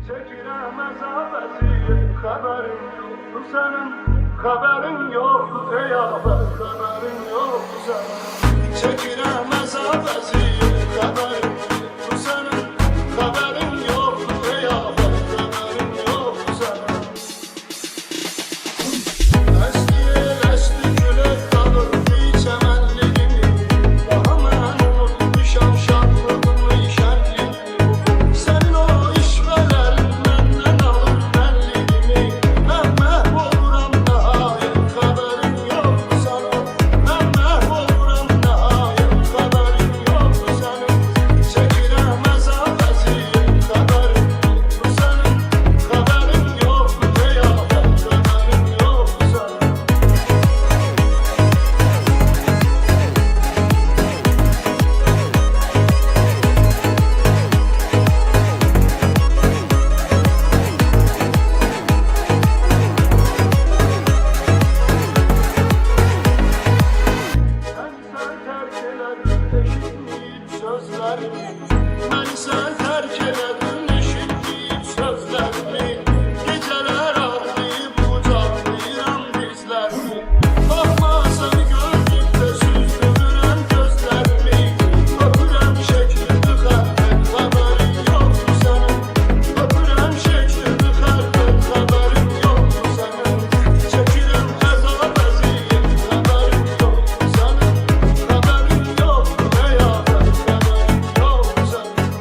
Çekiremez abesiye haberin yoktu senin, haberin yoktu ey ağabey, haberin yoktu senin. Çekiremez abesiye haberin yoktu senin, haberin yoktu ey ağabey, haberin yoktu senin. Esti esti külek kalırdı çemenliğimi, daha mən unutmuşam şadlığımı şenliğimi. Senin o işvelerin menden alır benliğimi, ben məhvoluram nəhayət, haberin yoktu senin. Ben məhvoluram nəhayət, haberin yoktu senin. Çekiremez abesiye haberin yoktu senin, haberin yoktu ey ağabey, haberin yoktu senin. Məni sən tərk elədin, eşitməyib sözlərimi. Gecələr ağlayıb qucaqlayıram dizlərimi. Baxmasan gördükdə süzdürürəm gözlərimi. Öpürəm şəklini xəlbət, xəbərin yoxdur sənin. Öpürəm şəklini xəlbət, xəbərin yoxdur sənin. Çəkirəm əzab əziyyət, xəbərin yoxdur sənin. Xəbərin yoxdur ey ağabey, xəbərin yoxdur sənin.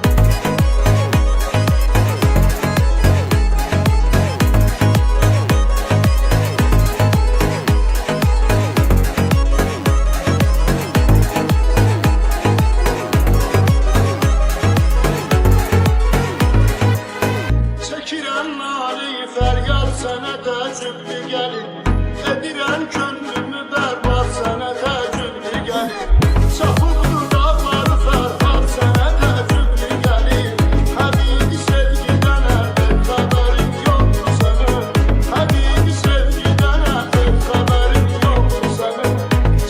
Çəkirəm nalı fəryad sənə təəccüblü gəlir. Edirəm könlümü bərbad sənə təəccüblü gəlir. Çapıb dudaqları fərhad sənə təəccüblü gəlir. Həbibi sevgidən əlbət xəbərin yoxdur sənin. Həbibi sevgidən əlbət xəbərin yoxdur sənin.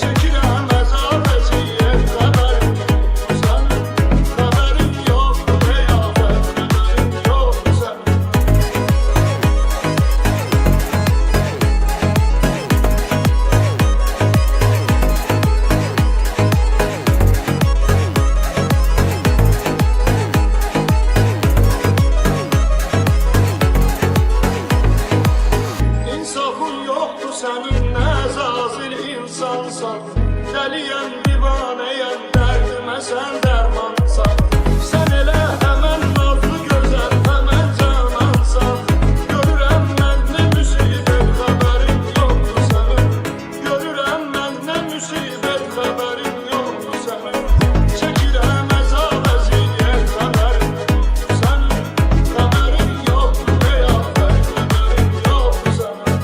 Çəkirəm əzab əziyyət, xəbərin yoxdur sənin. Xəbərin yoxdur ey ağabey, xəbərin yoxdur sənin. İnsafın yoktu senin, ne zazil insansan. Deliyem divaneyem, derdime sen dermansan. Sen elə hemen nazlı güzel, hemen canansan. Görürəm mən ne müsibet, haberin yoktu senin. Görürəm mən ne müsibet, haberin yoktu senin. Çekirəm əzab əziyyət, haberin yoktu senin. Haberin yoktu ey ağabey, haberin yoktu senin.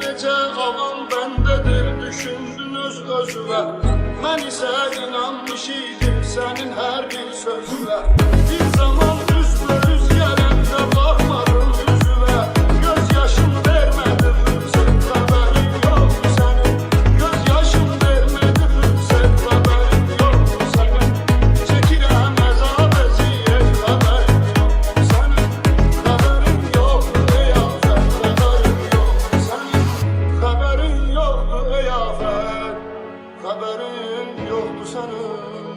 Necə avam bəndedir, düşündün öz özüvə. Mən isə inanmış idim sənin hər bir sözüvə. Bir zaman üzvə üz gələndə baxmadım üzüvə. Göz yaşım vermədi fürsət, xəbərin yoxdur sənin. Göz yaşım vermədi fürsət, xəbərin yoxdur sənin. Çəkirəm əzab əziyyət, xəbərin yoxdur sənin. Xəbərin yoxdur ey ağabey, xəbərin yoxdur sənin. Xəbərin yoxdur ey ağabey, xəbərin yoxdur sənin.